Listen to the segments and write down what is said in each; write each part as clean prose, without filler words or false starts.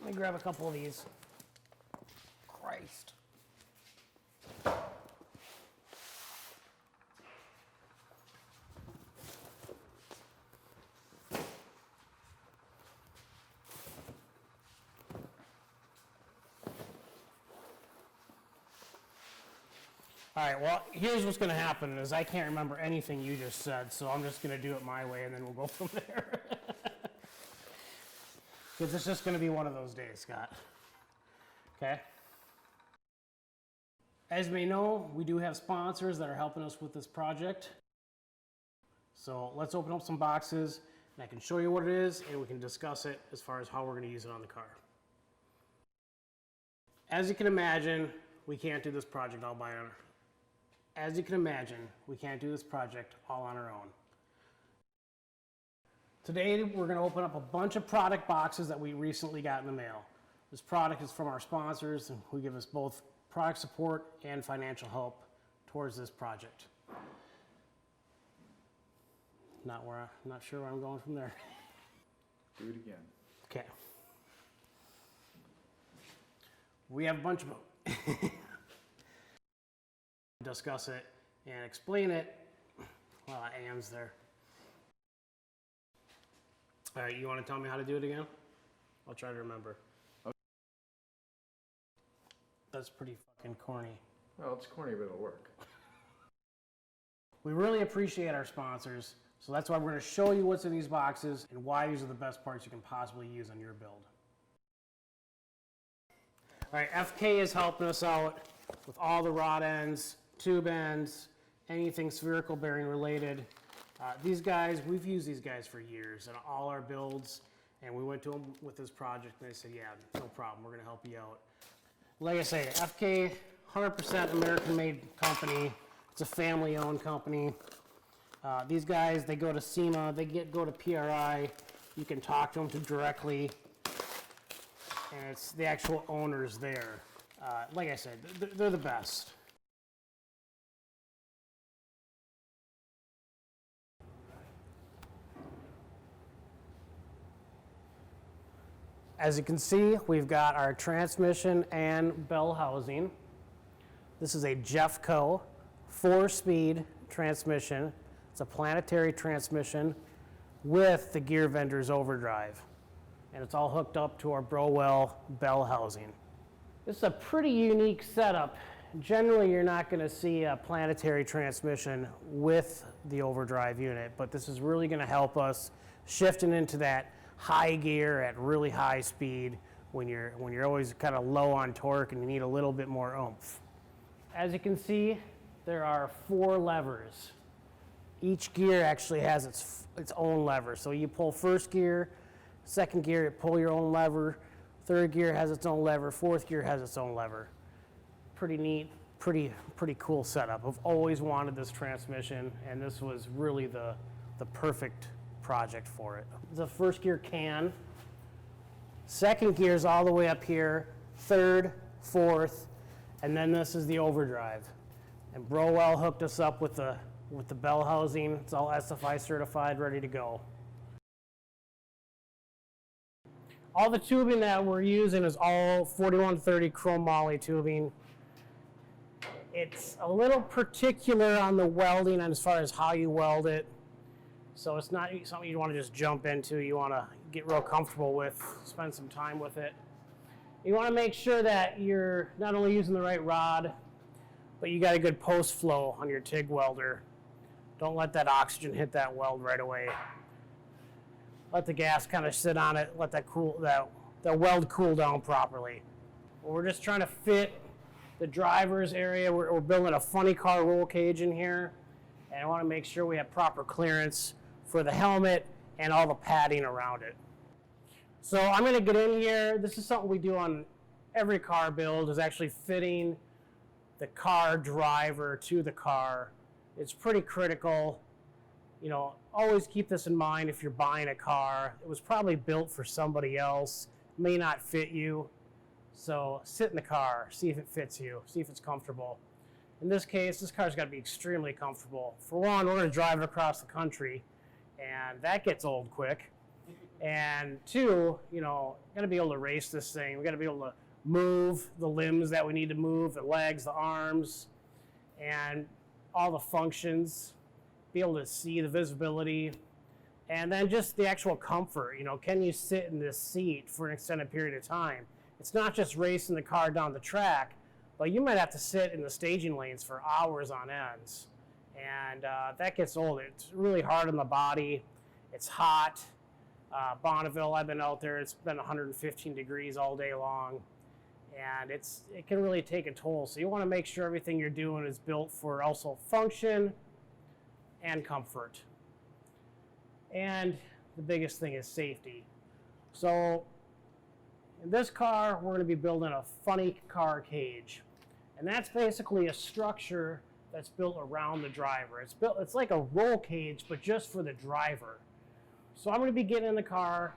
me grab a couple of these. Christ. All right, well, here's what's going to happen is I can't remember anything you just said, so I'm just going to do it my way, and then we'll go from there. Because it's just going to be one of those days, Scott. Okay? As you may know, we do have sponsors that are helping us with this project. So let's open up some boxes, and I can show you what it is, and we can discuss it as far as how we're going to use it on the car. As you can imagine, we can't do this project all by our As you can imagine, we can't do this project all on our own. Today, we're going to open up a bunch of product boxes that we recently got in the mail. This product is from our sponsors, and who give us both product support and financial help towards this project. Not sure where I'm going from there. Do it again. Okay. We have a bunch of discuss it and explain it. Well, Am's there. All right, you want to tell me how to do it again? I'll try to remember. Okay. That's pretty fucking corny. Well, it's corny, but it'll work. We really appreciate our sponsors, so that's why we're going to show you what's in these boxes and why these are the best parts you can possibly use on your build. All right, FK is helping us out with all the rod ends, tube ends, anything spherical bearing related. These guys, we've used these guys for years in all our builds, and we went to them with this project and they said, yeah, no problem, we're gonna help you out. Like I say, FK, 100% American made company. It's a family owned company. These guys, they go to SEMA, they go to PRI. You can talk to them directly, and it's the actual owners there. Like I said, they're the best. As you can see, we've got our transmission and bell housing. This is a Jeffco 4-speed transmission. It's a planetary transmission with the gear vendor's overdrive. And it's all hooked up to our Browell bell housing. This is a pretty unique setup. Generally, you're not going to see a planetary transmission with the overdrive unit, but this is really going to help us shifting into that high gear at really high speed when you're always kind of low on torque and you need a little bit more oomph. As you can see, there are 4 levers. Each gear actually has its own lever. So you pull first gear, second gear, you pull your own lever, third gear has its own lever, fourth gear has its own lever. Pretty neat, pretty cool setup. I've always wanted this transmission, and this was really the perfect project for it. The first gear can. Second gear is all the way up here, third, fourth, and then this is the overdrive. And Browell hooked us up with the bell housing. It's all SFI certified, ready to go. All the tubing that we're using is all 4130 chrome moly tubing. It's a little particular on the welding and as far as how you weld it. So it's not something you want to just jump into. You want to get real comfortable with, spend some time with it. You want to make sure that you're not only using the right rod, but you got a good post flow on your TIG welder. Don't let that oxygen hit that weld right away. Let the gas kind of sit on it, let that weld cool down properly. We're just trying to fit the driver's area. We're building a funny car roll cage in here, and I want to make sure we have proper clearance for the helmet and all the padding around it. So I'm going to get in here. This is something we do on every car build, is actually fitting the car driver to the car. It's pretty critical. You know, always keep this in mind if you're buying a car. It was probably built for somebody else, may not fit you. So sit in the car, see if it fits you, see if it's comfortable. In this case, this car's got to be extremely comfortable. For one, we're going to drive it across the country, and that gets old quick. And two, got to be able to race this thing. We got to be able to move the limbs that we need to move, the legs, the arms, and all the functions, be able to see the visibility, and then just the actual comfort. Can you sit in this seat for an extended period of time? It's not just racing the car down the track, but you might have to sit in the staging lanes for hours on ends. And that gets old. It's really hard on the body. It's hot. Bonneville, I've been out there, it's been 115 degrees all day long. And it can really take a toll. So you want to make sure everything you're doing is built for also function and comfort. And the biggest thing is safety. So in this car, we're going to be building a funny car cage. And that's basically a structure that's built around the driver. It's like a roll cage, but just for the driver. So I'm going to be getting in the car,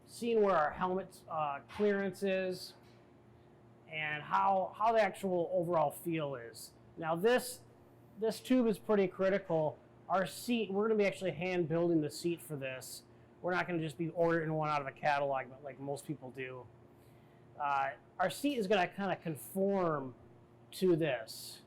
seeing where our helmet clearance is, and how the actual overall feel is. Now this tube is pretty critical. Our seat, we're going to be actually hand building the seat for this. We're not going to just be ordering one out of a catalog like most people do. Our seat is going to kind of conform to this.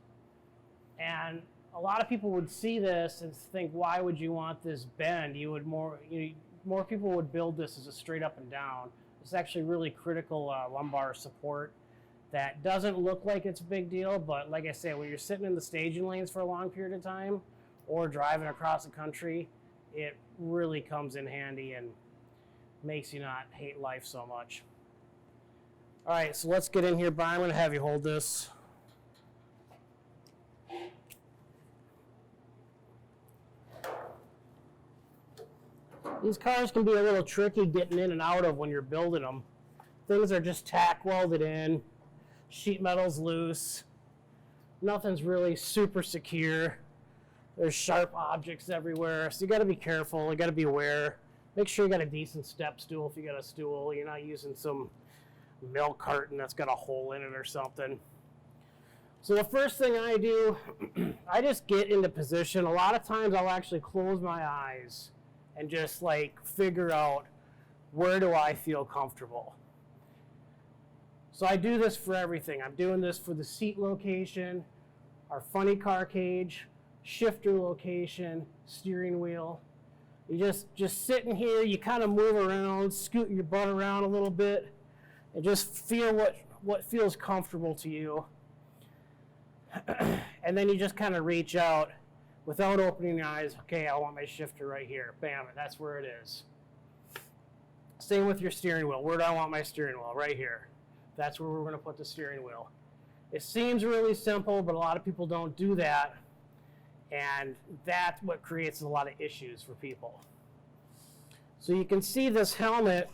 And a lot of people would see this and think, why would you want this bend? More people would build this as a straight up and down. It's actually really critical lumbar support that doesn't look like it's a big deal, but like I say, when you're sitting in the staging lanes for a long period of time or driving across the country, it really comes in handy and makes you not hate life so much. All right, so let's get in here, Brian. I'm going to have you hold this. These cars can be a little tricky getting in and out of when you're building them. Things are just tack welded in, sheet metal's loose, nothing's really super secure. There's sharp objects everywhere, so you got to be careful, you got to be aware. Make sure you got a decent step stool if you got a stool. You're not using some milk carton that's got a hole in it or something. So the first thing I do, I just get into position. A lot of times I'll actually close my eyes and just figure out, where do I feel comfortable? So I do this for everything. I'm doing this for the seat location, our funny car cage, shifter location, steering wheel. You just sitting here, you kind of move around, scoot your butt around a little bit, and just feel what feels comfortable to you. And then you just kind of reach out without opening your eyes. Okay, I want my shifter right here. Bam, that's where it is. Same with your steering wheel. Where do I want my steering wheel? Right here. That's where we're going to put the steering wheel. It seems really simple, but a lot of people don't do that. And that's what creates a lot of issues for people. So you can see this helmet,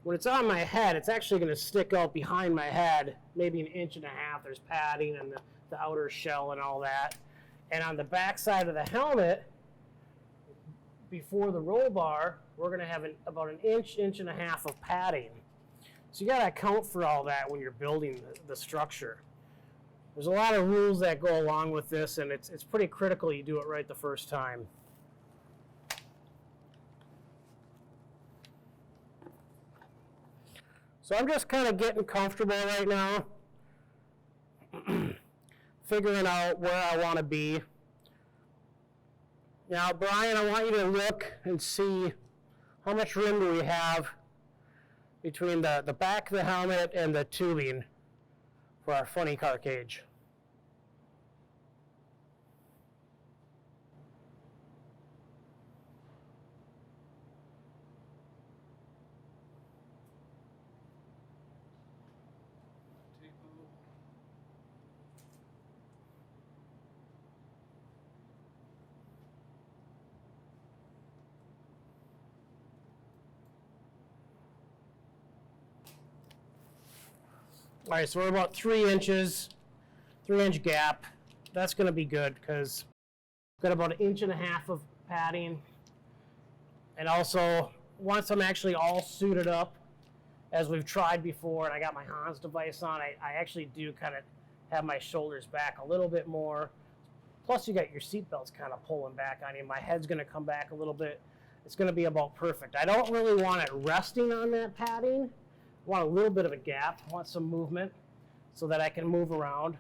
when it's on my head, it's actually going to stick out behind my head, maybe 1.5 inches. There's padding and the outer shell and all that. And on the back side of the helmet, before the roll bar, we're going to have about 1 inch, 1.5 inches of padding. So you got to account for all that when you're building the structure. There's a lot of rules that go along with this, and it's pretty critical you do it right the first time. So I'm just kind of getting comfortable right now, figuring out where I want to be. Now, Brian, I want you to look and see how much room do we have between the back of the helmet and the tubing for our funny car cage. All right, so we're about 3 inches, 3-inch gap. That's going to be good because I've got about 1.5 inches of padding. And also, once I'm actually all suited up, as we've tried before, and I got my Hans device on, I actually do kind of have my shoulders back a little bit more. Plus, you got your seat belts kind of pulling back on you. My head's going to come back a little bit. it's going to be about perfect. I don't really want it resting on that padding. I want a little bit of a gap. I want some movement so that I can move around.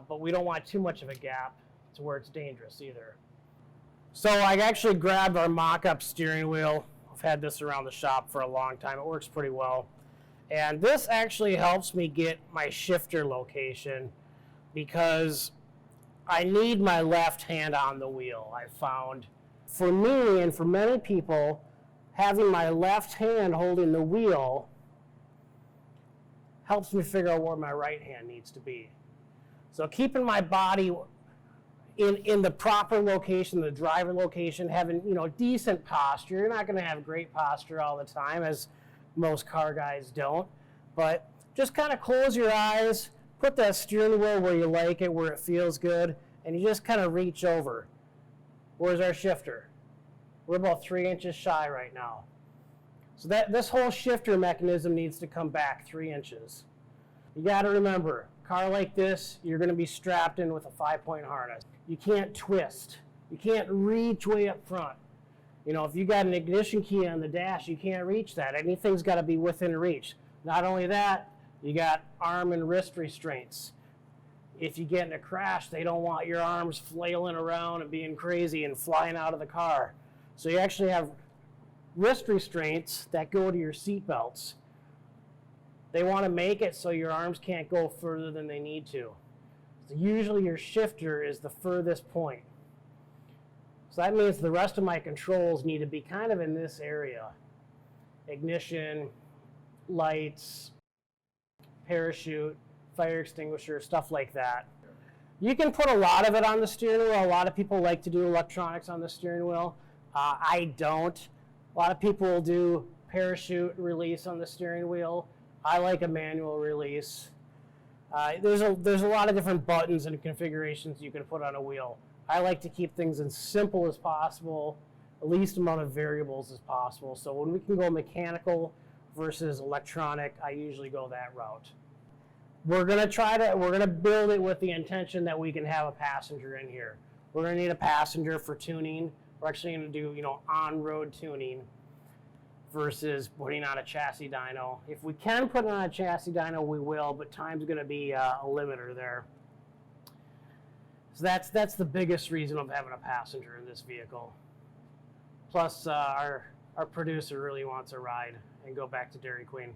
But we don't want too much of a gap to where it's dangerous either. So I actually grabbed our mock-up steering wheel. I've had this around the shop for a long time. It works pretty well. And this actually helps me get my shifter location because I need my left hand on the wheel, I've found. For me and for many people, having my left hand holding the wheel helps me figure out where my right hand needs to be. So keeping my body in the proper location, the driver location, having decent posture. You're not going to have great posture all the time, as most car guys don't. But just kind of close your eyes, put that steering wheel where you like it, where it feels good, and you just kind of reach over. Where's our shifter? We're about 3 inches shy right now. So this whole shifter mechanism needs to come back 3 inches. You got to remember, car like this, you're going to be strapped in with a 5-point harness. You can't twist. You can't reach way up front. If you got an ignition key on the dash, you can't reach that. Anything's got to be within reach. Not only that, you got arm and wrist restraints. If you get in a crash, they don't want your arms flailing around and being crazy and flying out of the car. So you actually have wrist restraints that go to your seat belts. They want to make it so your arms can't go further than they need to. So usually your shifter is the furthest point. So that means the rest of my controls need to be kind of in this area. Ignition, lights, parachute, fire extinguisher, stuff like that. You can put a lot of it on the steering wheel. A lot of people like to do electronics on the steering wheel. I don't. A lot of people will do parachute release on the steering wheel. I like a manual release. There's a lot of different buttons and configurations you can put on a wheel. I like to keep things as simple as possible, the least amount of variables as possible. So when we can go mechanical versus electronic, I usually go that route. We're gonna build it with the intention that we can have a passenger in here. We're gonna need a passenger for tuning. We're actually gonna do, on-road tuning versus putting on a chassis dyno. If we can put it on a chassis dyno, we will, but time's going to be a limiter there. So that's the biggest reason of having a passenger in this vehicle. Plus, our producer really wants a ride and go back to Dairy Queen.